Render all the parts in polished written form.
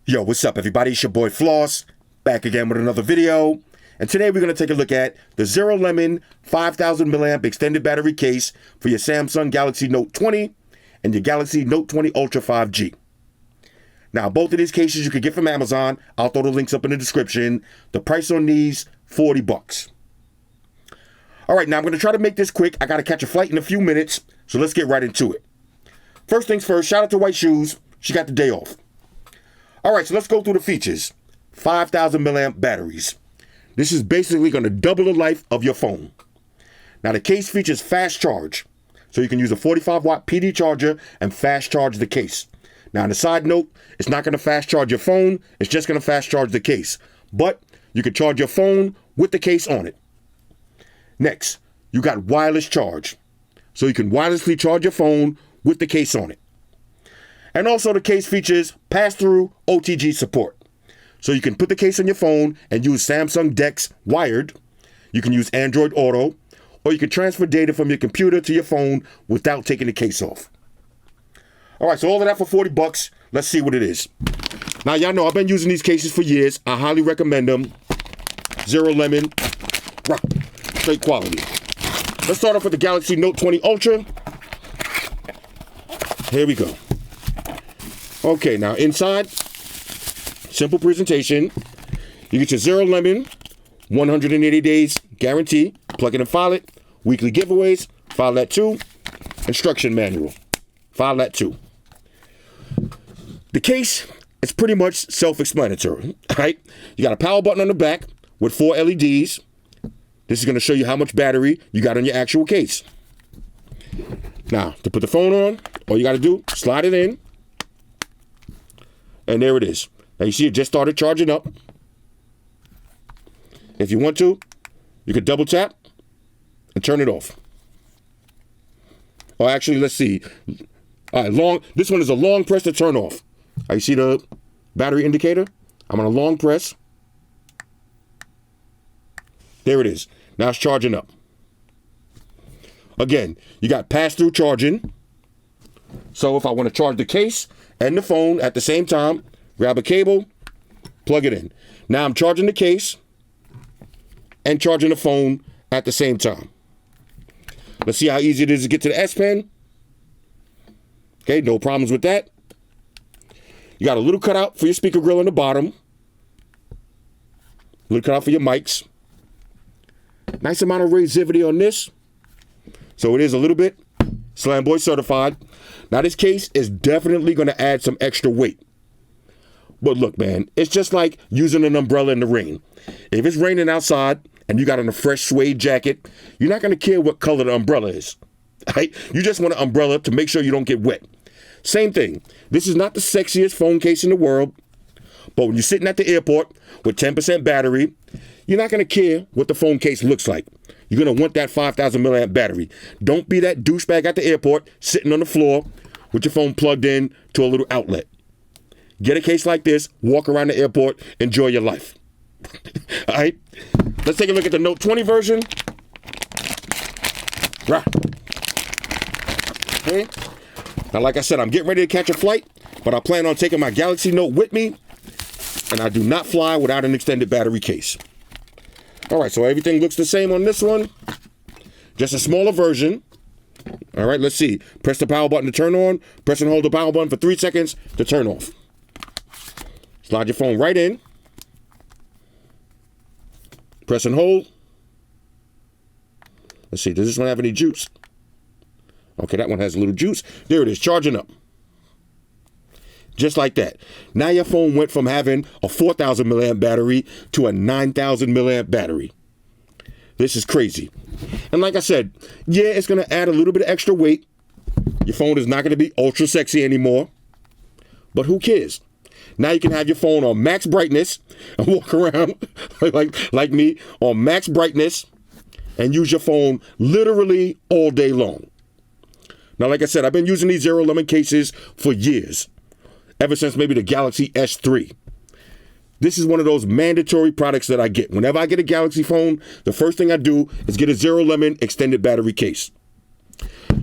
Yo, what's up everybody? It's your boy Floss, back again with another video. And today we're going to take a look at the Zero Lemon 5000 mAh extended battery case for your Samsung Galaxy Note 20 and your Galaxy Note 20 Ultra 5G. Now, both of these cases you can get from Amazon. I'll throw the links up in the description. The price on these, $40. All right, now I'm going to try to make this quick. I got to catch a flight in a few minutes, so let's get right into it. First things first, shout out to White Shoes. She got the day off. All right, so let's go through the features. 5000 mAh batteries. This is basically going to double the life of your phone. Now, the case features fast charge, so you can use a 45-watt PD charger and fast charge the case. Now, on a side note, it's not going to fast charge your phone. It's just going to fast charge the case. But you can charge your phone with the case on it. Next, you got wireless charge, so you can wirelessly charge your phone with the case on it. And also the case features pass-through OTG support. So you can put the case on your phone and use Samsung DeX wired. You can use Android Auto, or you can transfer data from your computer to your phone without taking the case off. All right, so all of that for $40. Let's see what it is. Now, y'all know I've been using these cases for years. I highly recommend them. Zero Lemon, straight quality. Let's start off with the Galaxy Note 20 Ultra. Here we go. Okay, now inside, simple presentation. You get your Zero Lemon, 180 days guarantee, plug it and file it, weekly giveaways, file that too, instruction manual, file that too. The case is pretty much self-explanatory, right? You got a power button on the back with 4 LEDs. This is going to show you how much battery you got on your actual case. Now, to put the phone on, all you got to do, slide it in. And there it is. Now you see it just started charging up. If you want to, you could double tap and turn it off. Or actually, let's see. All right, this one is a long press to turn off. You see the battery indicator? I'm on a long press. There it is. Now it's charging up. Again, you got pass-through charging. So if I want to charge the case and the phone at the same time, grab a cable, plug it in. Now I'm charging the case and charging the phone at the same time. Let's see how easy it is to get to the S Pen. Okay, no problems with that. You got a little cutout for your speaker grill on the bottom. A little cutout for your mics. Nice amount of resivity on this. So it is a little bit Slam Boy certified. Now this case is definitely going to add some extra weight. But look, man, it's just like using an umbrella in the rain. If it's raining outside and you got on a fresh suede jacket, you're not going to care what color the umbrella is. Right? You just want an umbrella to make sure you don't get wet. Same thing. This is not the sexiest phone case in the world. But when you're sitting at the airport with 10% battery, you're not going to care what the phone case looks like. You're going to want that 5000 mAh battery. Don't be that douchebag at the airport sitting on the floor with your phone plugged in to a little outlet. Get a case like this, walk around the airport, enjoy your life. All right, let's take a look at the Note 20 version. Okay. Now, like I said, I'm getting ready to catch a flight, but I plan on taking my Galaxy Note with me, and I do not fly without an extended battery case. All right, so everything looks the same on this one, just a smaller version. All right, let's see. Press the power button to turn on. Press and hold the power button for 3 seconds to turn off. Slide your phone right in. Press and hold. Let's see, does this one have any juice? Okay, that one has a little juice. There it is, charging up. Just like that. Now your phone went from having a 4000 mAh battery to a 9000 mAh battery. This is crazy. And like I said, yeah, it's going to add a little bit of extra weight. Your phone is not going to be ultra sexy anymore. But who cares? Now you can have your phone on max brightness and walk around like me on max brightness and use your phone literally all day long. Now, like I said, I've been using these Zero Lemon cases for years. Ever since maybe the Galaxy S3. This is one of those mandatory products that I get. Whenever I get a Galaxy phone, the first thing I do is get a Zero Lemon extended battery case.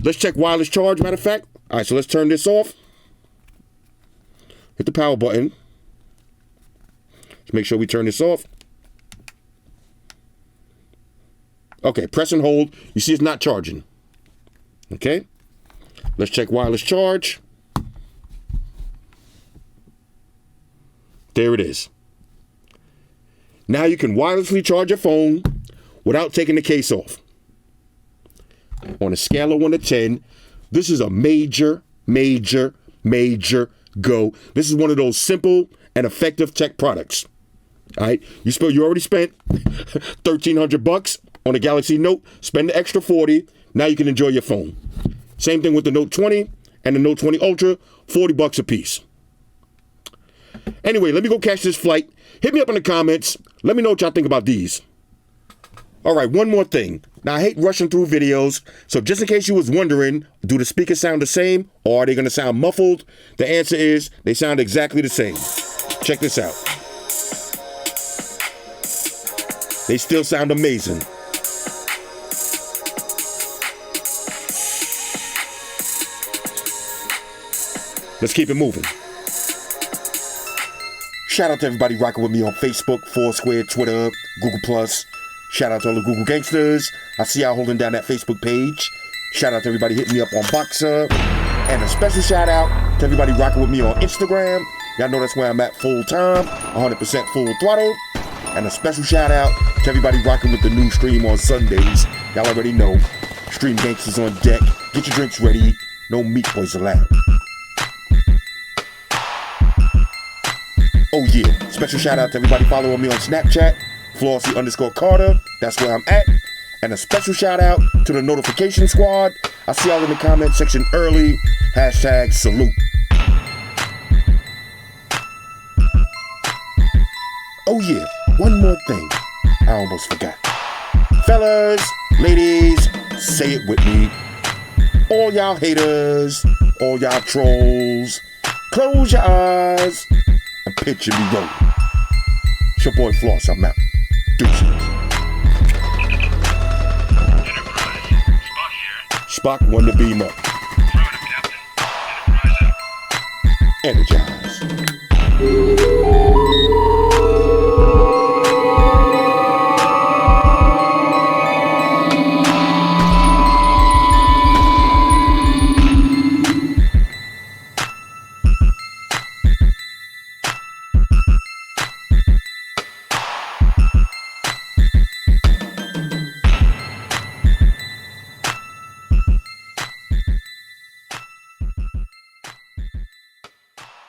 Let's check wireless charge, matter of fact. All right, so let's turn this off. Hit the power button. Let's make sure we turn this off. Okay, press and hold. You see it's not charging. Okay. Let's check wireless charge. There it is. Now you can wirelessly charge your phone without taking the case off. On a scale of 1 to 10, this is a major go. This is one of those simple and effective tech products. All right, you already spent $1,300 on a Galaxy Note. Spend the extra $40. Now you can enjoy your phone. Same thing with the Note 20 and the Note 20 Ultra, $40 a piece. Anyway, let me go catch this flight. Hit me up in the comments. Let me know what y'all think about these. All right, one more thing. Now, I hate rushing through videos, so just in case you was wondering, do the speakers sound the same or are they going to sound muffled? The answer is they sound exactly the same. Check this out. They still sound amazing. Let's keep it moving. Shout out to everybody rocking with me on Facebook, Foursquare, Twitter, Google+. Shout out to all the Google gangsters. I see y'all holding down that Facebook page. Shout out to everybody hitting me up on Boxer. And a special shout out to everybody rocking with me on Instagram. Y'all know that's where I'm at full time, 100% full throttle. And a special shout out to everybody rocking with the new stream on Sundays. Y'all already know. Stream gangsters on deck. Get your drinks ready. No meat boys allowed. Oh yeah, special shout out to everybody following me on Snapchat, Flossy_Carter, that's where I'm at. And a special shout out to the notification squad. I see y'all in the comment section early. #salute. Oh yeah, one more thing. I almost forgot. Fellas, ladies, say it with me. All y'all haters, all y'all trolls, close your eyes and picture me rolling. It's your boy Floss, I'm out. Deuces. Spock won the beam up. Energize.